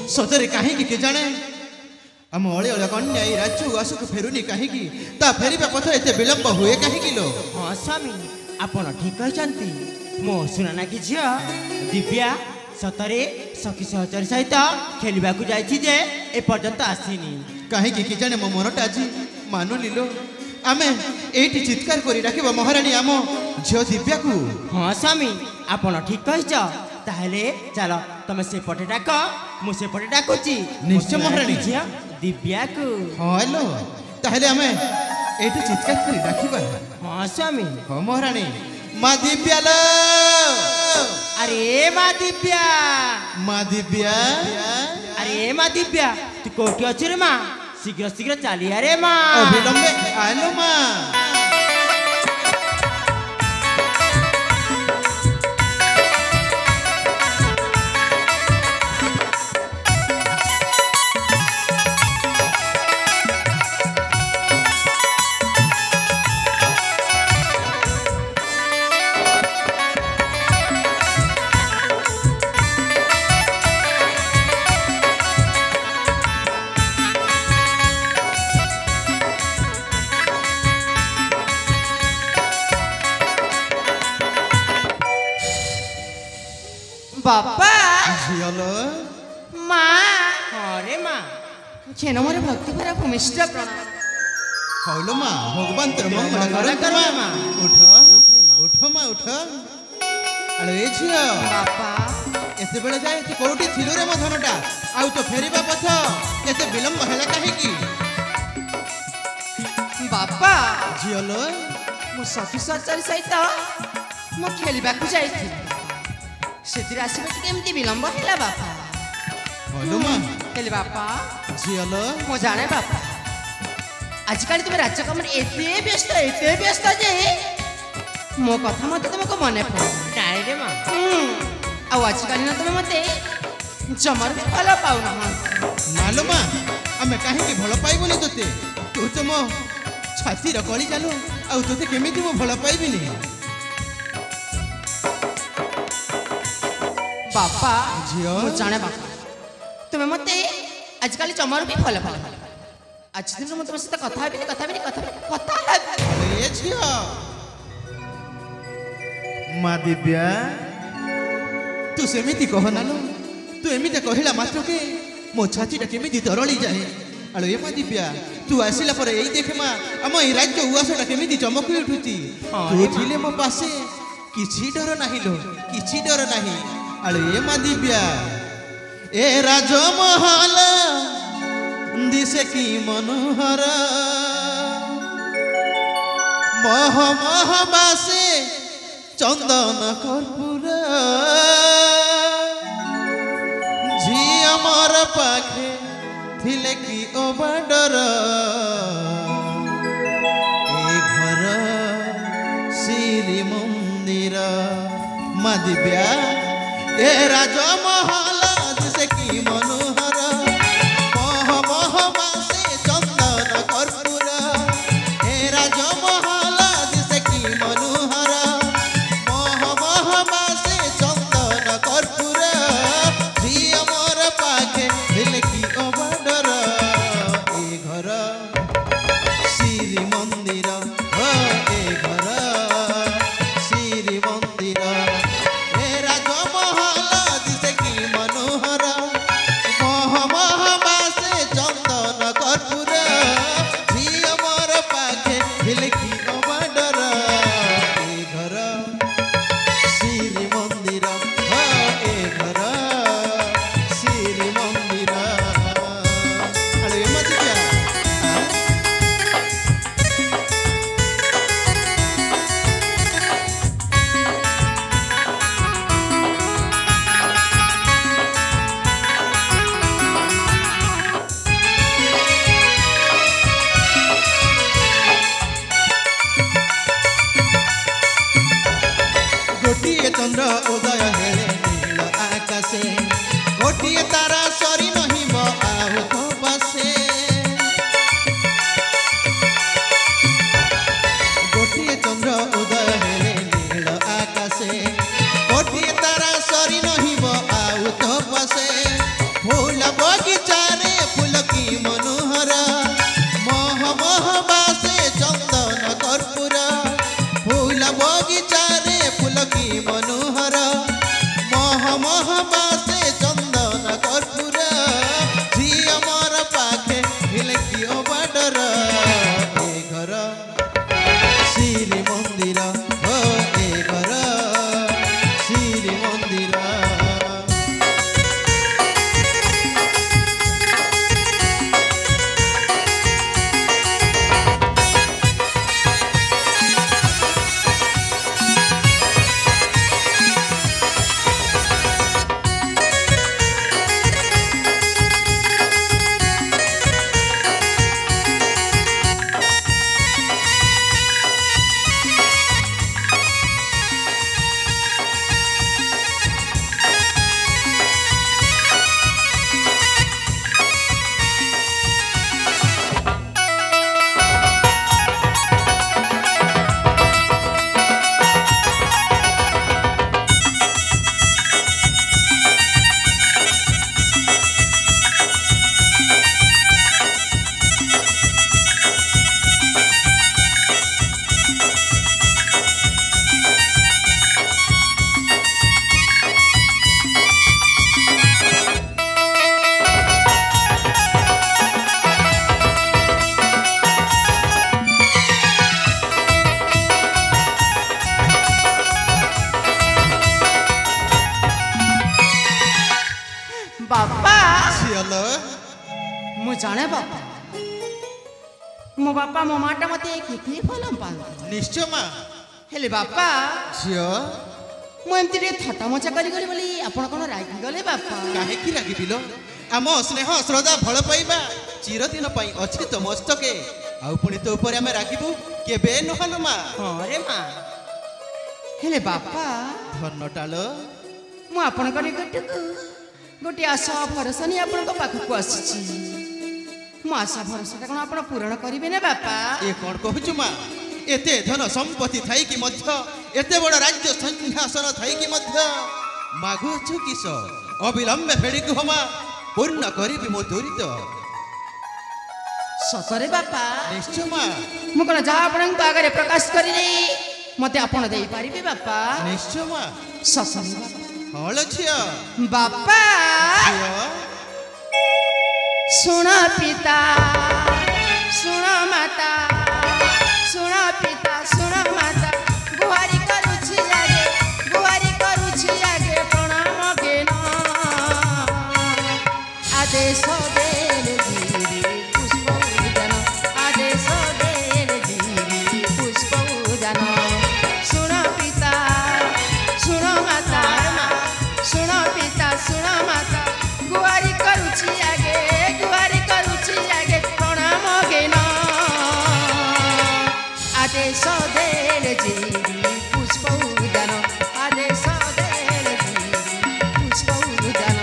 सतरे कहीं के जाने आम अली अल कन्या राज्य आसक फेरुनी कहीं ता फेरवा पथ एत विलंब हुए कहीं लो। हाँ स्वामी आपण ठीक कहते मो सुना कि झील दिव्या सतरे सखी सहचरी सहित खेलवा जे एपर्यंत आसीनी कहीं कि जाने मो मनटा आज मानुली लो आमे एठी चित्कार करी डाकिबा महारानी आम झियो दिव्या को। हाँ स्वामी आपण ठीक कहिच ताहले चलो तुम से पटे डाक मु से पटे डाकुची निश्चय महारानी झियो दिव्या को। हाँ लो ताहले आमे एठी चित्कार करी डाकिबा। हाँ स्वामी। हाँ महारानी माँ दिव्या लो अरे माँ दिव्या अरे माँ दिव्या तू कोठी अच्छे रे माँ शीघ्र शीघ्र चली अरे माँ अविलंबे आलो माँ। बापा झियो माँ अरे माँ छेन मोर भक्ति भरा भूमिष्ठ प्रणाम। हौलो माँ भगवान तेरे मंगल कर माँ उठ उठ माँ उठ अरे ए झियो बापा एते बेले जाए तू कोठी थिलु रे मो धनटा आउ तो फेरिबा पथ केते विलंब हैला काहे की। बापा झियो लो मो सखी सहचरी सहित मो खेलवा जाइथि सेतिर आसीबे केमती विलंब हैला बापा। हौलो माँ हेले बापा झियो लो मो जाने बापा आजकल तुम राज्य कम एते व्यस्त जे मो कथा मत तुमको मने पड़े रे माँ आ आजकल ना तुम मते जमर भी भल पाउ ना नालो माँ आमे काहे की भल पाइबोनी तोते तू तो मो छाती र कली जालो आउ तोते केमिति मो भल पाइबिनी। बापा झियो मो जाने बापा तुम मते आजकल जमर भी भल पाउ आज दिन मो तुम सहित कथा ए झियो माँ दिव्या तू सेमिति कह नालो तू एमिति कहिला मात्र के मो छातीटा केमिति तरली जाए। अरे ए माँ दिव्या तू आसिला पर एई देखे माँ आम ए राज्य उआसटा केमिति चमकी उठुची तू थिले मो पासे किछि डर नाही लो किछि डर नाही। अरे ए माँ दिव्या ए राजमहल दिसे की मनोहर मह मह बासे चंदन कर्पूर झिया मोर पाखे थिले की ओबाडर ए घर श्री मंदिर। माँ दिव्या ए राजमहल दिसे की मनोहर मह मह बासे चंदन कर्पूर ए राजमहल दिसे की मनोहर मह मह बासे चंदन कर्पूर झिया मोर पाखे दिले की ओबाडर ए घर श्री मंदिर हो ए घर श्री मंदिर ए राजमहल दिसे की मनोहर मह मह बासे चंदन कर्पूर झिया मोर पाखे दिले की ओबाडर ए घर श्री मंदिर हो ए घर श्री मंदिर। अरे मत क्या गोटिए चंद्र उदय हेले नील आकाशे गोटिए तारा सरी नहिब आउ तो बसे गोटिए चंद्र उदय हेले नील आकाशे गोटिए तारा सरी नहिब आउ तो बसे फूल ବାପା ଝିଅଲ ମୁଁ ଜାଣେ ବାପା ମୋ ବାପା ମୋ ମାଟା ମତେ କେତେ ଭଲ ପାଆନ୍ତି ନିଶ୍ଚୟ ମା। ହେଲେ ବାପା ଝିଅ ମୁଁ ଏମିତି ଟିକେ ଥଟ୍ଟା ମଜା କରିଗଲି ବୋଲି ଆପଣ କ'ଣ ରାଗିଗଲେ ବାପା? କାହିଁକି ରାଗିବିଲ? ଆମ ସ୍ନେହ ଶ୍ରଦ୍ଧା ଭଲ ପାଇବା ଚିରଦିନ ପାଇଁ ଅଛି ତ ମସ୍ତକେ। ଆଉ ପୁଣି ତୋ ଉପରେ ଆମେ ରାଗିବୁ କେବେ ନୁହଁ ମା। ହଁ ରେ ମା। ହେଲେ ବାପା ଧନଟାଲ ମୁଁ ଆପଣଙ୍କ ନିକଟକୁ ଗୋଟିଏ ଆଶା ଭରସା ନେଇ ଆପଣଙ୍କ ପାଖକୁ ଆସିଛି। ମୋ ଆଶା ଭରସାଟା କ'ଣ ଆପଣ ପୂରଣ କରିବେ ନା ବାପା? ଏ କ'ଣ କହୁଛୁ ମା? ଏତେ ଧନ ସମ୍ପତ୍ତି ଥାଇକି ମଧ୍ୟ ଏତେ ବଡ଼ ରାଜ୍ୟ ସିଂହାସନ ଥାଇକି ମଧ୍ୟ ମାଗୁଛୁ କିସ? ଅବିଳମ୍ବେ ଫେରିକୁ ହମା ପୂର୍ଣ୍ଣ କରିବି ମୋ ଦୁରିତ। ସତରେ ବାପା? ନିଶ୍ଚୟ ମା। ମୁଁ କ'ଣ ଯାହା ଆପଣଙ୍କ ଆଗରେ ପ୍ରକାଶ କରିଲି ମତେ ଆପଣ ଦେଇପାରିବେ ବାପା? ନିଶ୍ଚୟ ମା। ସତରେ ବାପା? ହଳ ଝିଅ ବାପା ଝିଅ ଶୁଣ ପିତା ଶୁଣ ମାତା ଶୁଣ ପିତା ଶୁଣ ମାତା ଗୁହାରି କରୁଛି ଆଗେ ପ୍ରଣାମ ଜ୍ଞାନ ଆଦେଶ ଦେଲେ ଯିବି ପୁଷ୍ପ ଉଦ୍ୟାନ ଆଦେଶ ଦେଲେ ଯିବି ପୁଷ୍ପ ଉଦ୍ୟାନ ଶୁଣ ପିତା ଶୁଣ ମାତା ଶୁଣ ପିତା ଶୁଣ ମାତା ଗୁହାରି କରୁଛି ଆଗେ ପ୍ରଣାମ ଜ୍ଞାନ आदेश देले जीवी पुष्प उद्यान आदेश देले जीवी पुष्प उद्यान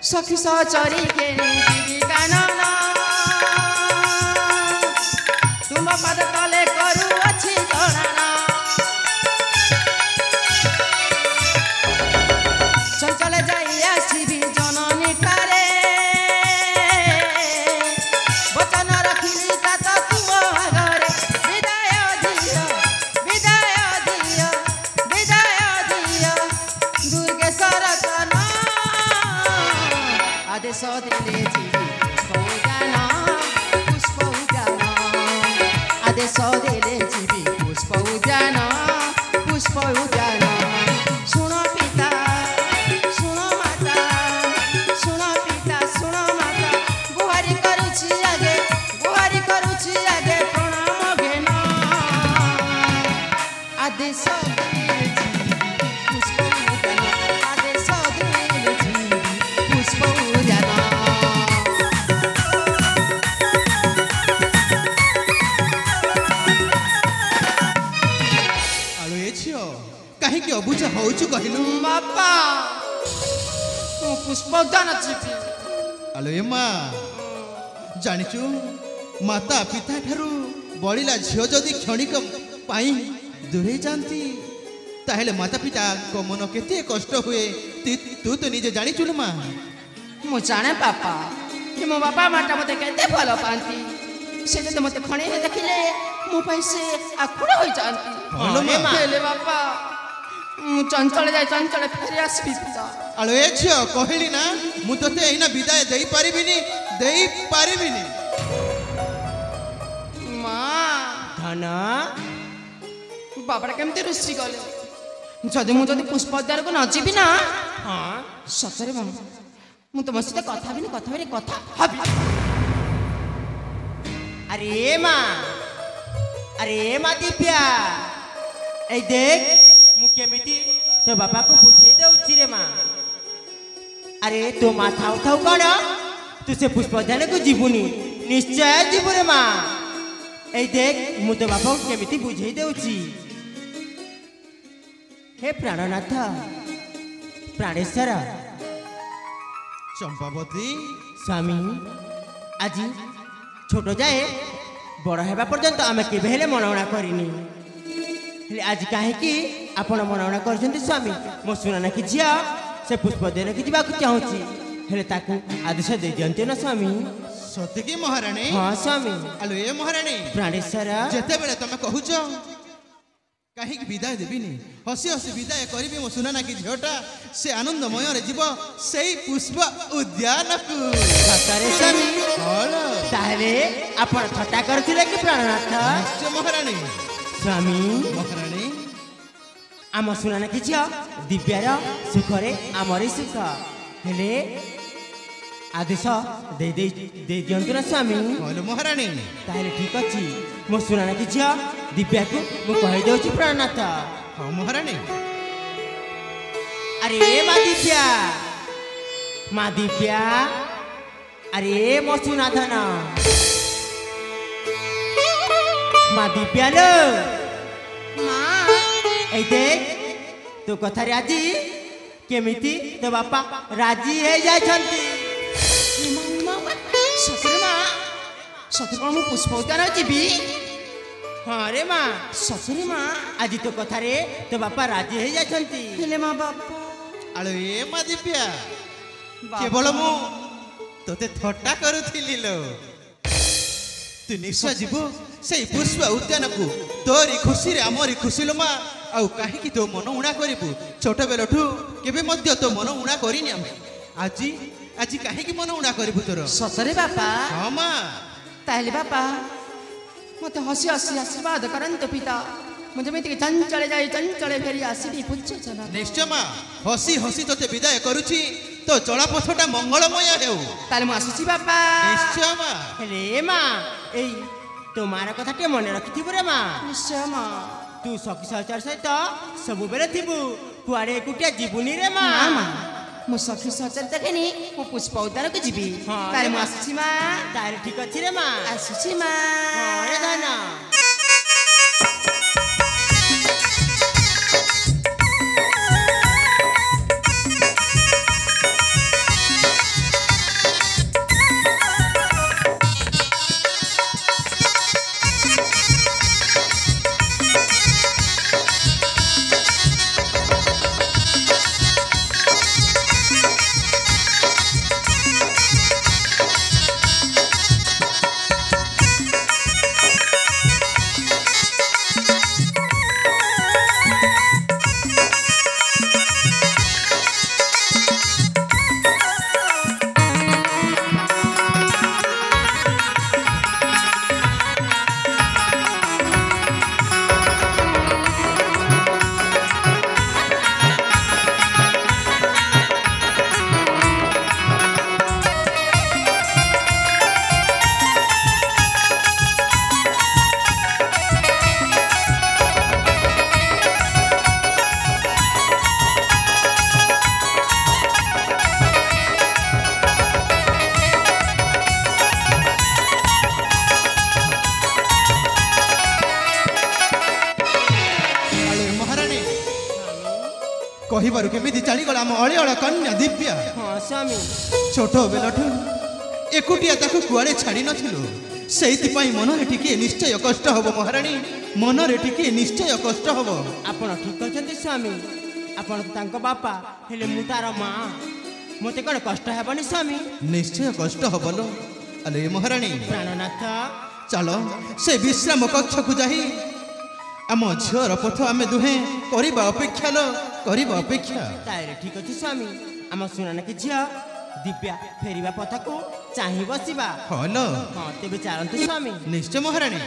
सखी सहचरी के जीविका नन तुम पद तले करू अच्छी जड़ान चंचल जाई आसबी जननी ठारे वचन रखिली तात तुम आगरे विदाय दियो दुर्गेश्वर कन आदेश देले जीवी पुष्प उद्यान आदेश देले जीवी पुष्प उद्यान शुण पिता शुण माता शुण पिता शुण माता गुहारी करुछि आगे प्रणाम ଜ୍ଞान आदेश देले जीवी पुष्प उद्यान आदेश देले जीवी पुष्प उद्यान ଆଲୋ ଏ ଝିଅ କାହିଁକି ଅବୁଝ ହଉଛୁ କହିଲୁ? ବାପା ମୁଁ ପୁଷ୍ପ ଉଦ୍ୟାନ ଯିବି। ଆଲୋ ଏ ମା ଜାଣିଛୁ ମାତା ପିତା ଠାରୁ ବଳିଲା ଝିଅ ଯଦି କ୍ଷଣିକ ପାଇଁ ଦୂରେଇ ଯାଆନ୍ତି ତାହେଲେ ମାତା ପିତାଙ୍କ ମନ କେତେ କଷ୍ଟ ହୁଏ ତୁ ତ ନିଜେ ଜାଣିଛୁ ନା ମା। ମୁଁ ଜାଣେ ବାପା କି ମୋ ବାପା ମାଟା ମୋତେ କେତେ ଭଲ ପାଆନ୍ତି। ସେ ଯଦି ମୋତେ ଖଣେଇରେ ଦେଖିଲେ ମୋ ପାଇଁ ସେ ଆକୁଳ ହୋଇଯାଆନ୍ତି। ହେଲେ ବାପା ମୁଁ ଚଞ୍ଚଳ ଯାଇ ଚଞ୍ଚଳ ଫେରି ଆସିବି ପିତା। ଆଲୋ ଏ ଝିଅ କହିଲି ନା ମୁଁ ତୋତେ ଏଇନା ବିଦାୟ ଦେଇପାରିବିନି ମା ଧନ ବାବାଟା କେମିତି ରୁଷି ଗଲେ ଯଦି ପୁଷ୍ପ ଉଦ୍ୟାନକୁ ନ ଯିବି ନା ସତରେ ମୁଁ ତମ ସହିତ କଥା ହେବି। अरे माँ दीप्या देख मु केमिति तो बाबा को बुझे दउछि रे माँ আরে তো মা থাও থাও কଣ তু সে পুষ্পোদ্যানକୁ ଯିବୁନି নিশ্চয় ଯିବୁ রে মা এই দেখ ମୁଁ তো বাপাକୁ কেমিতি বুঝাই দেউছি হে প্রাণনাথ প্রাণেশ্বর চম্পাবতী স্বামী আজি ছোট যায় বড় হেবা পর্যন্ত আমি কেবে হেলে মনউণা করিনি হেলে আজ কাহিকি আপন মনউণা করছেন স্বামী মো সুনা নাকি ঝিয়া সে পুষ্পোদ্যানକୁ ଯିବାକୁ ଚାହୁଁଛି ହେଲେ ତାକୁ ଆଦେଶ ଦେଇ ଦିଅନ୍ତି ନା ସ୍ୱାମୀ ସତିକି ମହାରାଣୀ ହଁ ସ୍ୱାମୀ ଆଲୋ ଏ ମହାରାଣୀ ପ୍ରାଣେଶ୍ୱର ଯେତେବେଳେ ତମେ କହୁଛ କାହିଁକି ବିଦାୟ ଦେବିନି ହସି ହସି ବିଦାୟ କରିବି ମୋ ସୁନା ନାକି ଝିଅଟା ସେ ଆନନ୍ଦମୟରେ ଯିବ ସେଇ ପୁଷ୍ପ ଉଦ୍ୟାନକୁ ସତରେ ସ୍ୱାମୀ ହଳ ତାହେଲେ ଆପଣ ଥଟ୍ଟା କରୁଥିଲେ କି ପ୍ରାଣନାଥ ନିଶ୍ଚୟ ମହାରାଣୀ ସ୍ୱାମୀ ମହାରାଣୀ ଆମ ସୁନା ନାକି ଝିଅ ଦିବ୍ୟାର ସୁଖରେ ଆମରି ସୁଖ ହେଲେ ଆଦେଶ ଦେଇ ଦିଅନ୍ତୁ ନା ସ୍ୱାମୀ ହଲ ମହାରାଣୀ ତାହେଲେ ଠିକ ଅଛି ମୋ ସୁନା ନାକି ଝିଅ ଦିବ୍ୟାକୁ ମୁଁ କହିଦେଉଛି ପ୍ରାଣନାଥ ହଁ ମହାରାଣୀ ଆରେ ମା ଦିବ୍ୟା ଆରେ ମୋ ସୁନା ଧନ ମା ଦିବ୍ୟା ଲୋ ମା এই দেখ তো কথারে আজি কেমিতি তো বাপা রাজি হয়ে যাইছন্তি ସତରେ ମା ସତରେ କ'ଣ ମୁଁ ପୁଷ୍ପ ଉଦ୍ୟାନ ଯିବି হ্যাঁ রে মা ସତରେ ମା আজি তো কথারে তো বাপা রাজি হয়ে যাইছন্তি ହେଲେ ମା ବାପା ଆଲୋ ଏ ମା ଦିବ୍ୟା ବାପା। କେବଳ ମୁଁ ତୋତେ ଥଟ୍ଟା କରୁଥିଲି ଲୋ ତୁ ନିଶ୍ଚୟ ଯିବୁ ସେଇ ପୁଷ୍ପ ଉଦ୍ୟାନକୁ ତୋରି ଖୁସିରେ ଆମରି ଖୁସି ଲୋ ମା ଆଉ କାହିଁକି ତୋ ମନ ଉଣା କରିବୁ ଛୋଟ ବେଳଠୁ କେବେ ମଧ୍ୟ ତୋ ମନ ଉଣା କରିନି ଆମେ ଆଜି ଆଜି କାହିଁକି ମନ ଉଣା କରିବୁ ତୋର ସତରେ ବାପା ହଁ ମା ତାହେଲେ ବାପା ମୋତେ ହସି ହସି ଆଶୀର୍ବାଦ କରନ୍ତୁ ପିତା ମୁଁ ଯେମିତିକି ଚଞ୍ଚଳେ ଯାଇ ଚଞ୍ଚଳେ ଫେରି ଆସିବି ପୂଜ୍ୟଜନ ନିଶ୍ଚୟ ମା ହସି ହସି ତୋତେ ବିଦାୟ କରୁଛି ତୋ ଚଳାପଥଟା ମଙ୍ଗଳମୟ ହେଉ ତାହେଲେ ମୁଁ ଆସୁଛି ବାପା ନିଶ୍ଚୟ ମା ହେଲେ ମା এই তোমার কথা টিকে মনে রাখিথিবু রে মা ନିଶ୍ଚୟ ମା তু সখী সহচর সহিত সবুবেলে থিবু কুয়াড়ে একুটিয়া ଯିବୁନି রে মা ନା ମା ମୁଁ ସଖୀ ସଚେତ ଦେଖିନି ମୁଁ ପୁଷ୍ପ ଉଦ୍ୟାନକୁ ଯିବି ହଁ, ତାହେଲେ ମୁଁ ମା। ଆସୁଛି ମା ତାହେଲେ ଠିକ ଅଛି ରେ ମା ଆସୁଛି ମା ହଁ ରେ ଧନ କହିବାରୁ କେମିତି ଚାଲିଗଲା ଆମ ଅଳିଅଳ କନ୍ୟା ଦିବ୍ୟା ହଁ ସ୍ୱାମୀ ଛୋଟ ବେଲଠୁ ଏକୁଟିଆ ତାକୁ କୁଆଡ଼େ ଛାଡ଼ି ନଥିଲୁ ସେଇଥିପାଇଁ ମନରେ ଟିକିଏ ନିଶ୍ଚୟ କଷ୍ଟ ହବ ମହାରାଣୀ ମନରେ ଟିକିଏ ନିଶ୍ଚୟ କଷ୍ଟ ହବ ଆପଣ ଠିକ ଅଛନ୍ତି ସ୍ୱାମୀ ଆପଣ ତ ତାଙ୍କ ବାପା ହେଲେ ମୁଁ ତାର ମା ମୋତେ କ'ଣ କଷ୍ଟ ହେବନି ସ୍ୱାମୀ ନିଶ୍ଚୟ କଷ୍ଟ ହବ ଲୋ ଆଲେ ମହାରାଣୀ ପ୍ରାଣନାଥ ଚାଲ ସେ ବିଶ୍ରାମ କକ୍ଷକୁ ଯାଇ ଆମ ଝିଅର ପଥ ଆମେ ଦୁହେଁ କରିବା ଅପେକ୍ଷା ଲୋ କରିବା ଅପେକ୍ଷା ତାହେଲେ ଠିକ ଅଛି ସ୍ୱାମୀ ଆମ ସୁନାନାକି ଝିଅ ଦିବ୍ୟା ଫେରିବା ପଥକୁ ଚାହିଁ ବସିବା ହଁ ଲୋ ହଁ ତେବେ ଚାଲନ୍ତୁ ସ୍ୱାମୀ ନିଶ୍ଚୟ ମହାରାଣୀ